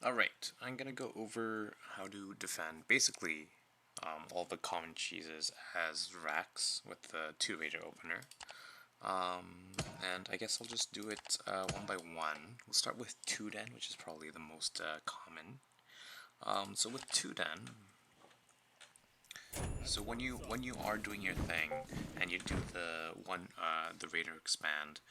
Alright, I'm gonna go over how to defend basically all the common cheeses as racks with the 2-rater opener. And I guess I'll just do it one by one. We'll start with 2den, which is probably the most common. So with 2den, so when you are doing your thing and you do the Raider expand,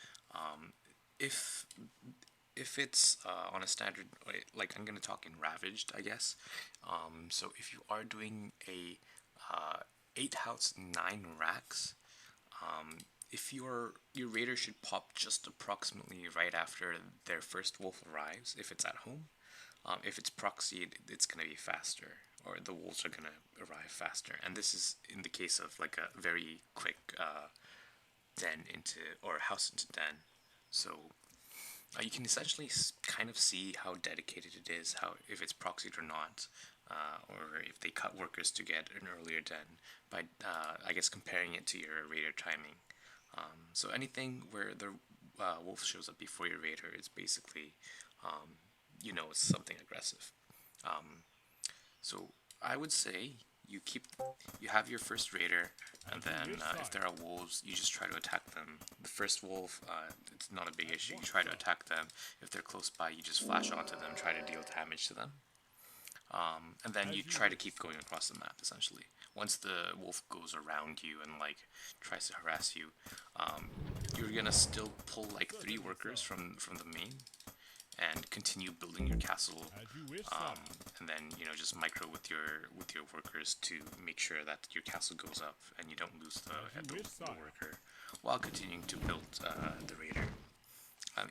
if it's on a standard, like I'm gonna talk in Ravaged, I guess. So if you are doing a 8 house 9 racks, if your raider should pop just approximately right after their first wolf arrives, if it's at home. If it's proxied, it's gonna be faster, or the wolves are gonna arrive faster. And this is in the case of like a very quick den into or house into den. So you can essentially kind of see how dedicated it is, how if it's proxied or not, or if they cut workers to get an earlier den by, I guess, comparing it to your raider timing. So anything where the wolf shows up before your raider is basically, it's something aggressive. Um, so I would say you have your first raider, and then if there are wolves, you just try to attack them. The first wolf, it's not a big issue. You try to attack them. If they're close by, you just flash onto them, try to deal damage to them. And then you try to keep going across the map, essentially. Once the wolf goes around you and like tries to harass you, you're gonna still pull like 3 workers from the main and continue building your castle, and then just micro with your workers to make sure that your castle goes up and you don't lose the worker while continuing to build the raider.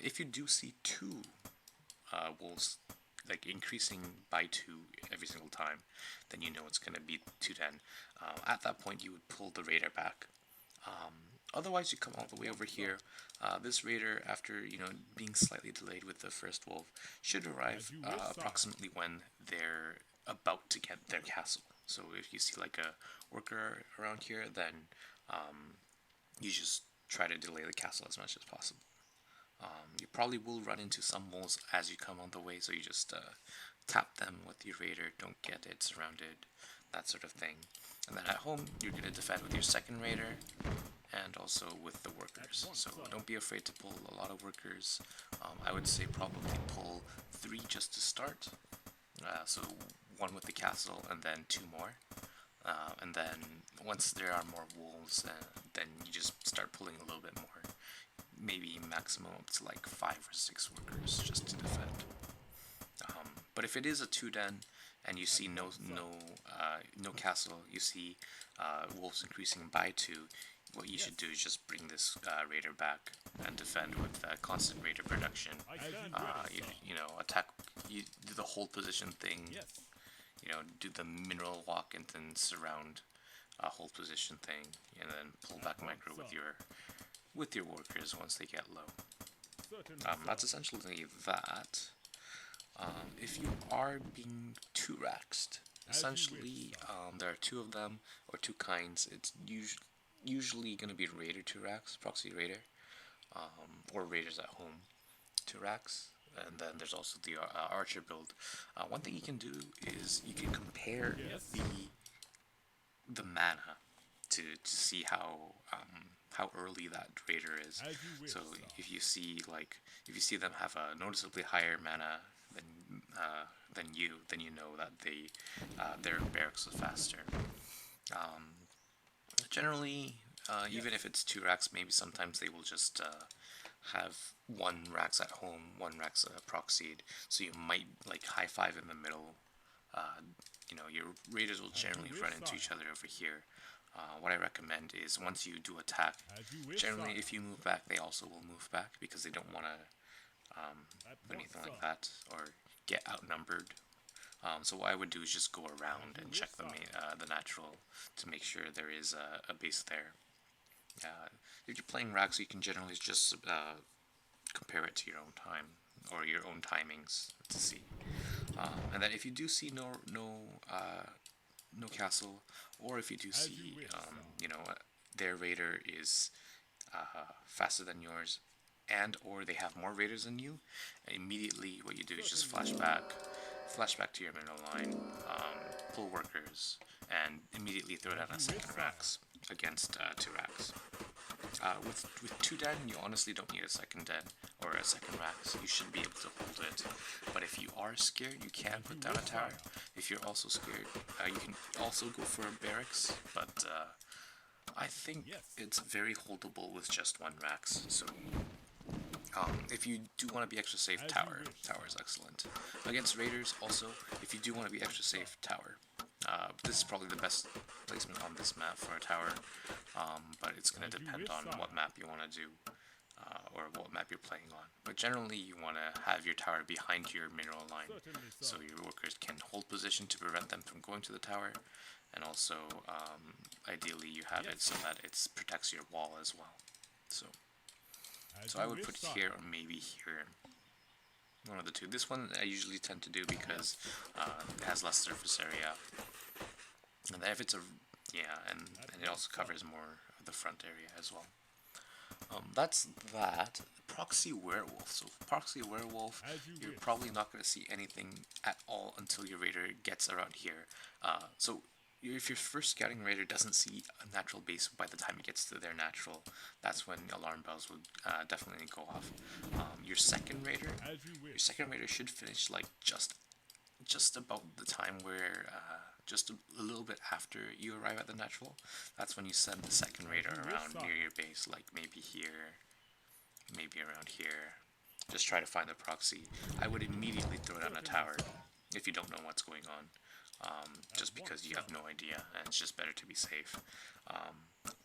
If you do see 2 wolves like increasing by 2 every single time, then you know it's going to be 210. At that point, you would pull the raider back. Otherwise, you come all the way over here. This raider, after being slightly delayed with the first wolf, should arrive approximately when they're about to get their castle. So if you see like a worker around here, then you just try to delay the castle as much as possible. You probably will run into some wolves as you come on the way, so you just tap them with your raider, don't get it surrounded, that sort of thing. And then at home, you're going to defend with your second raider and also with the workers. So don't be afraid to pull a lot of workers. I would say probably pull 3 just to start. So 1 with the castle and then 2 more. And then once there are more wolves, then you just start pulling a little bit more. Maybe maximum up to like 5 or 6 workers just to defend. But if it is a 2den and you see no castle, you see wolves increasing by 2, what you should do is just bring this raider back and defend with constant raider production. Attack. You do the hold position thing. Do the mineral walk and then surround hold position thing, and then pull back micro with your workers once they get low. That's essentially that. If you are being 2-raxed, essentially there are 2 of them, or 2 kinds. It's usually going to be Raider 2-racks, Proxy Raider, or Raiders at home 2-racks. And then there's also the Archer build. One thing you can do is you can compare the mana to see how early that raider is. So if you see them have a noticeably higher mana than you, then you know that their barracks is faster. Generally, even if it's 2 racks, maybe sometimes they will just have 1 racks at home, 1 racks proxied. So you might like high 5 in the middle. Your raiders will generally run into each other over here. What I recommend is once you do attack, generally if you move back, they also will move back because they don't want to do anything like that or get outnumbered. So what I would do is just go around and check the natural to make sure there is a base there. If you're playing racks, you can generally just compare it to your own time or your own timings to see. And then if you do see no castle, or if you do see their raider is faster than yours, and or they have more raiders than you, immediately what you do is just flash back, flashback to your mineral line, pull workers, and immediately throw down a second Rax against 2 Rax. With 2 den, you honestly don't need a second den or a second Rax. You should be able to hold it. But if you are scared, you can put down a tower. If you're also scared, you can also go for a barracks. But I think it's very holdable with just 1 Rax. So if you do want to be extra safe, tower is excellent. Against raiders, also, if you do want to be extra safe, tower. This is probably the best placement on this map for a tower, but it's going to depend on what map you want to do, or what map you're playing on. But generally, you want to have your tower behind your mineral line, so your workers can hold position to prevent them from going to the tower, and also, ideally, you have it so that it protects your wall as well. So I would put here or maybe here. One of the two. This one I usually tend to do because it has less surface area. And if it's a... yeah, and it also covers more of the front area as well. That's that. Proxy Werewolf. So Proxy Werewolf, you're probably not going to see anything at all until your raider gets around here. So if your first scouting raider doesn't see a natural base by the time it gets to their natural, that's when alarm bells would definitely go off. Your second raider should finish like just about the time where just a little bit after you arrive at the natural. That's when you send the second raider around near your base, like maybe here, maybe around here. Just try to find the proxy. I would immediately throw down a tower if you don't know what's going on. Just because you have no idea, and it's just better to be safe.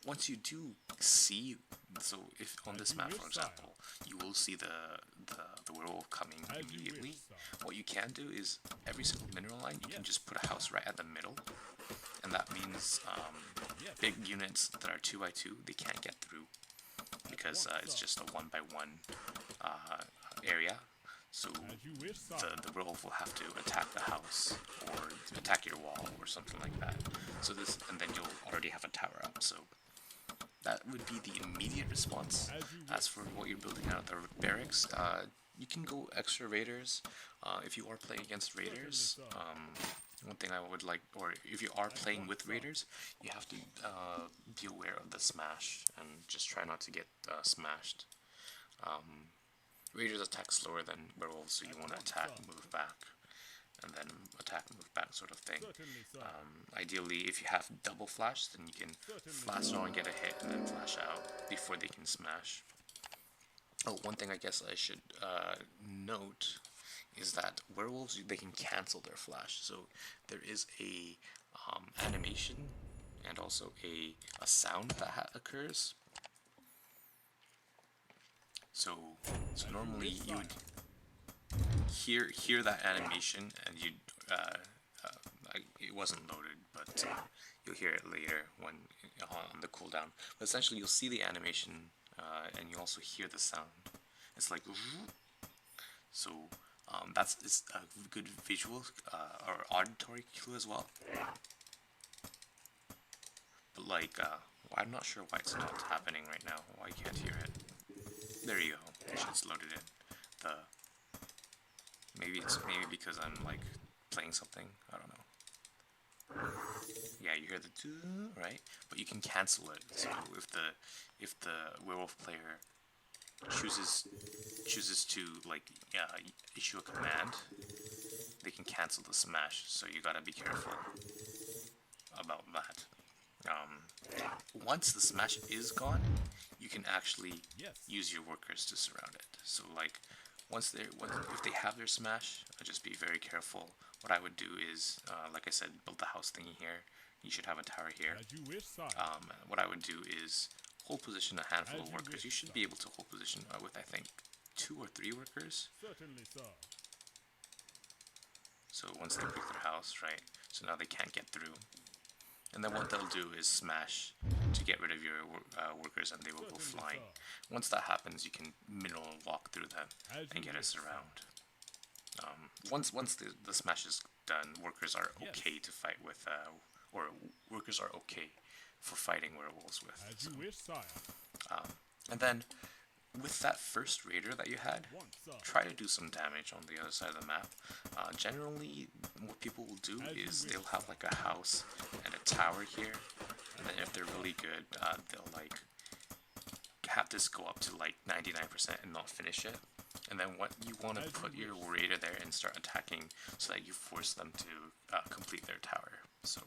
Once you do see, so if on this map, for example, you will see the werewolf coming immediately. What you can do is every single mineral line, you can just put a house right at the middle, and that means big units that are 2x2, they can't get through because it's just a 1x1 area. So the werewolf will have to attack the house or attack your wall or something like that. So this, and then you'll already have a tower up. So that would be the immediate response. As for what you're building out of the barracks, you can go extra raiders. If you are playing against raiders, one thing I would like, or if you are playing with raiders, you have to be aware of the smash and just try not to get smashed. Raiders attack slower than werewolves, so you want to attack, move back, and then attack, move back sort of thing. Ideally, if you have double flash, then you can flash on and get a hit, and then flash out before they can smash. Oh, one thing I guess I should note is that werewolves, they can cancel their flash. So there is a animation and also a sound that occurs. So normally you would hear that animation, and you it wasn't loaded, but you'll hear it later when on the cooldown. But essentially, you'll see the animation, and you also hear the sound. It's like so. It's a good visual or auditory cue as well. But like, I'm not sure why it's not happening right now. Why you can't hear it. There you go. It's loaded in. Maybe because I'm like playing something. I don't know. Yeah, you hear the right, but you can cancel it. So if the werewolf player chooses to like issue a command, they can cancel the smash. So you gotta be careful about that. Once the smash is gone, you can actually use your workers to surround it. So like if they have their smash, just be very careful. What I would do is, like I said, build the house thingy here. You should have a tower here. What I would do is hold position a handful of workers. You should be able to hold position with, I think, 2 or 3 workers. So once they pick their house, right? So now they can't get through. And then what they'll do is smash to get rid of your workers, and they will go flying. Once that happens, you can middle and walk through them and get a surround. Once the smash is done, workers are okay to fight with, or workers are okay for fighting werewolves with. So. And then with that first raider that you had, try to do some damage on the other side of the map. Generally, what people will do is they'll have like a house and a tower here, and then if they're really good, they'll like have this go up to like 99% and not finish it. And then what you want to put your raider there and start attacking so that you force them to complete their tower. So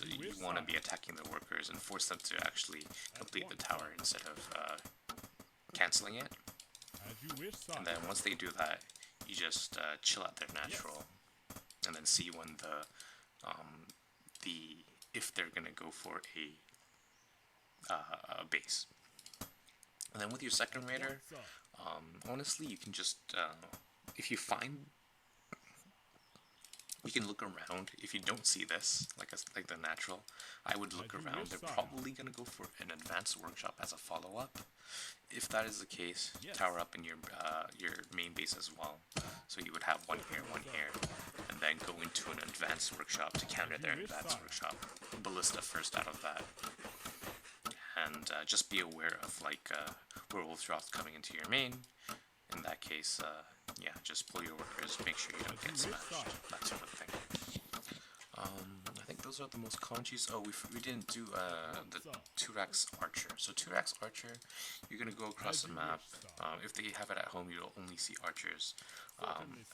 you want to be attacking the workers and force them to actually complete the tower instead of canceling it. And then once they do that, you just chill at their natural, and then see when if they're gonna go for a base. And then with your second raider, honestly, you can just if you find. You can look around. If you don't see this, like the natural, I would look around. They're probably gonna go for an advanced workshop as a follow-up. If that is the case, tower up in your main base as well. So you would have one here, and then go into an advanced workshop to counter their advanced workshop. Ballista first out of that, and just be aware of like werewolf drops coming into your main. In that case, yeah, just pull your workers, make sure you don't get smashed, that sort of thing. I think those are the most common cheese. Oh, we didn't do the 2-Rax Archer. So 2-Rax Archer, you're going to go across the map. If they have it at home, you'll only see archers.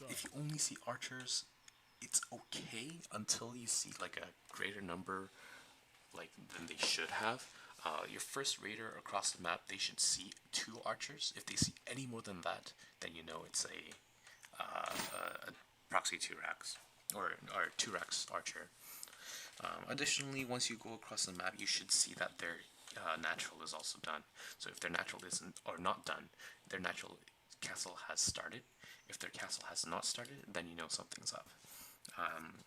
If you only see archers, it's okay until you see like a greater number than they should have. Your first raider across the map, they should see 2 archers. If they see any more than that, then you know it's a proxy 2-Rax or 2-Rax Archer. Additionally, once you go across the map, you should see that their natural is also done. So if their natural isn't or not done, their natural castle has started. If their castle has not started, then you know something's up.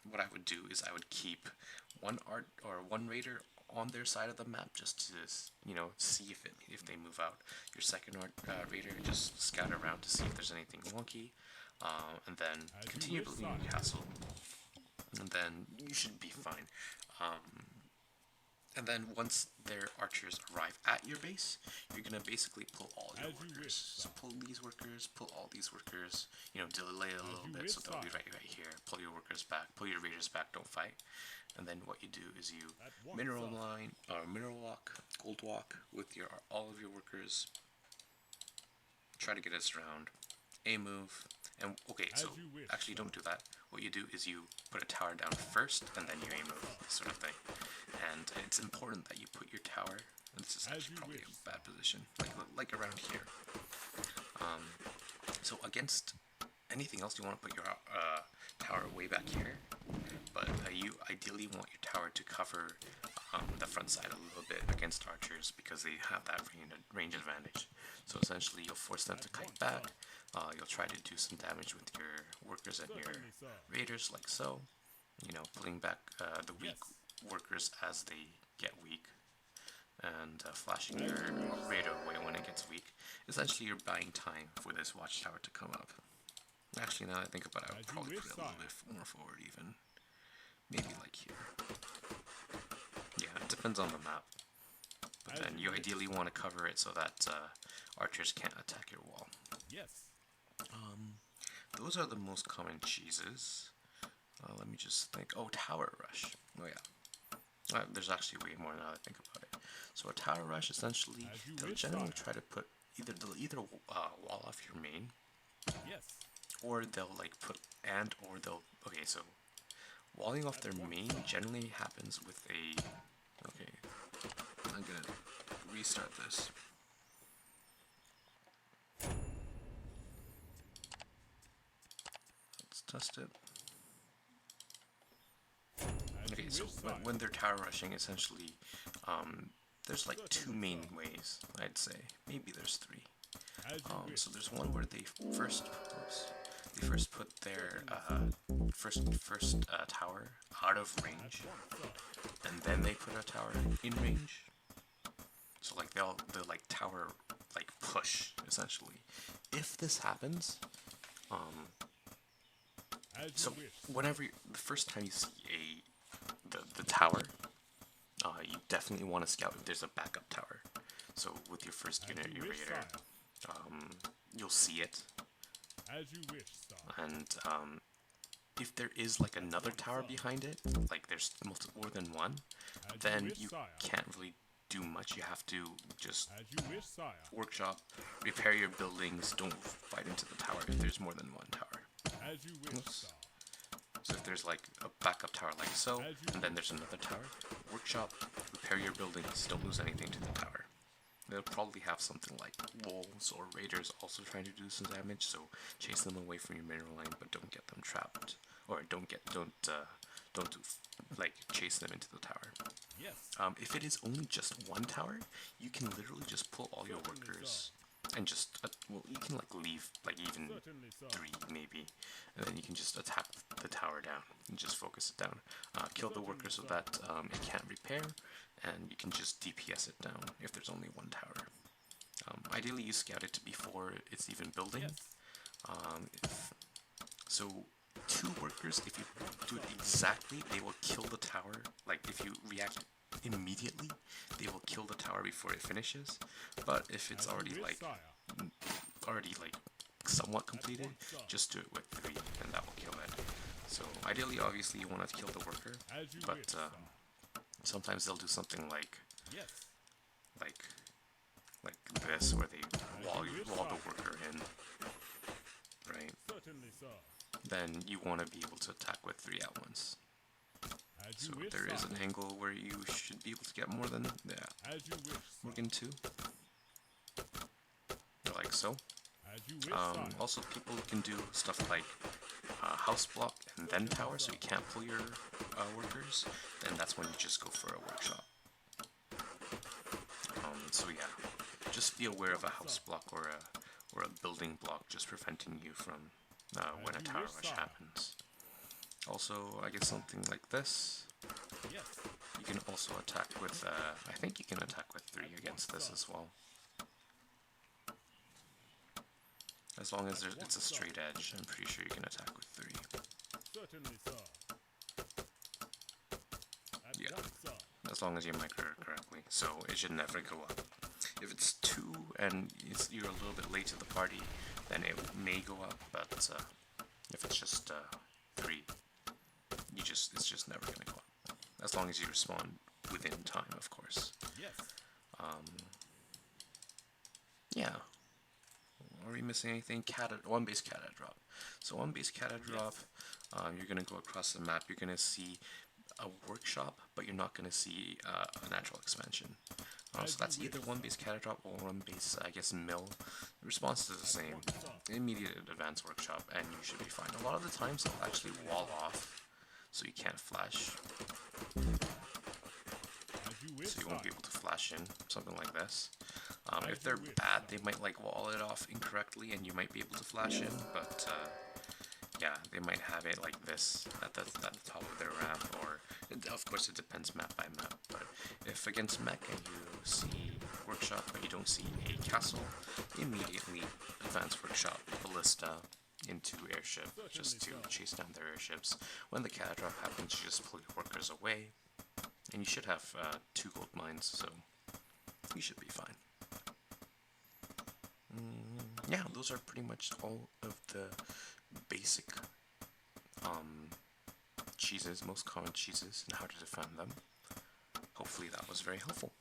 What I would do is I would keep one raider on their side of the map just to see if they move out. Your second raider, just scout around to see if there's anything wonky, and then continue building your castle, and then you should be fine. And then once their archers arrive at your base, you're gonna basically pull all your workers. So pull these workers, pull all these workers. Delay a little bit so they'll be right here. Pull your workers back, pull your raiders back. Don't fight. And then what you do is you mineral mine or mineral walk, gold walk with all of your workers. Try to get us around. A move. And okay, so actually don't do that. What you do is you put a tower down first, and then you A move, sort of thing. And it's important that you put your tower. And this is actually probably a bad position, like around here. So against anything else, you want to put your tower way back here. But you ideally want your tower to cover the front side a little bit against archers because they have that range advantage. So essentially, you'll force them to kite back. You'll try to do some damage with your workers and your raiders, like so. Pulling back the weak workers as they get weak, and flashing your raider away when it gets weak. Essentially, you're buying time for this watchtower to come up. Actually, now that I think about it, I would probably put it a little bit more forward even. Maybe like here. Yeah, it depends on the map. But then you ideally want to cover it so that archers can't attack your wall. Those are the most common cheeses. Let me just think. Oh, Tower Rush. Oh yeah. There's actually way more now that I think about it. So a Tower Rush, essentially, they'll generally try to put either wall off your main, or they'll okay, so walling off their main generally happens with a, okay, I'm gonna restart this. Let's test it. Okay, so when they're tower rushing, essentially, there's like 2 main ways, I'd say. Maybe there's 3. So there's one where they first put their first tower out of range, and then they put a tower in range. So like they'll like tower like push essentially. If this happens, so whenever the first time you see the tower, you definitely want to scout if there's a backup tower. So with your first unit, your raider, you'll see it, As you wish, sire. and if there is like another tower behind it, like there's more than one, As you then wish, you sire. can't really do much. You have to just As you wish, sire. workshop, repair your buildings. Don't fight into the tower if there's more than one tower. As you wish, Oops. sire. So if there's like a backup tower like so, and then there's another tower, workshop, repair your buildings. Don't lose anything to the tower. They'll probably have something like wolves or raiders also trying to do some damage, so chase them away from your mineral line, but don't get them trapped, or don't like chase them into the tower. Yes. If it is only just one tower, you can literally just pull all your workers and just well, you can like leave like even Certainly, sir. 3 maybe, and then you can just attack the tower down and just focus it down. Kill the workers so that it can't repair, and you can just DPS it down if there's only one tower. Ideally, you scout it before it's even building. Yes. So 2 workers, if you do it exactly, they will kill the tower. Like if you react immediately, they will kill the tower before it finishes. But if it's As you already wish, like sire. somewhat completed, just do it with 3 and that will kill it. So ideally, obviously, you want to kill the worker, As you but wish, sir. sometimes they'll do something like Yes. like this, where they wall the worker in, right? Certainly, sir. Then you want to be able to attack with 3 at once. As So you wish, there is sire. an angle where you should be able to get more than As you wish, sir. Morgan 2, like so. As you wish, sire. Also, people can do stuff like house block and then tower, so you can't pull your workers. Then that's when you just go for a workshop. So yeah, just be aware of a house block or a building block just preventing you from when a tower rush happens. Also, I guess something like this. Yes. You can also attack with, I think you can attack with 3 against this as well. As long as it's a straight edge, I'm pretty sure you can attack with 3. Certainly, sir. At Yeah. once, sir. As long as you micro it correctly, so it should never go up. If it's 2 and you're a little bit late to the party, then it may go up, but if it's just 3, it's just never gonna go up. As long as you respond within time, of course. Yes. Yeah. Are we missing anything? One base cata drop. So one base cata drop, you're gonna go across the map. You're gonna see a workshop, but you're not gonna see a natural expansion. So that's either one base cata drop or one base, I guess, mill. The response is the same. Immediate advanced workshop, and you should be fine. A lot of the times they'll actually wall off, so you can't flash. So you won't be able to flash in, something like this. If they're bad, they might like wall it off incorrectly, and you might be able to flash in, but yeah, they might have it like this at the top of their ramp, or of course it depends map by map. But if against mech and you see workshop but you don't see a castle, immediately advance workshop ballista into airship just to chase down their airships. When the cata drop happens, you just pull your workers away, and you should have 2 gold mines, so you should be fine. Yeah, those are pretty much all of the basic cheeses, most common cheeses, and how to defend them. Hopefully that was very helpful.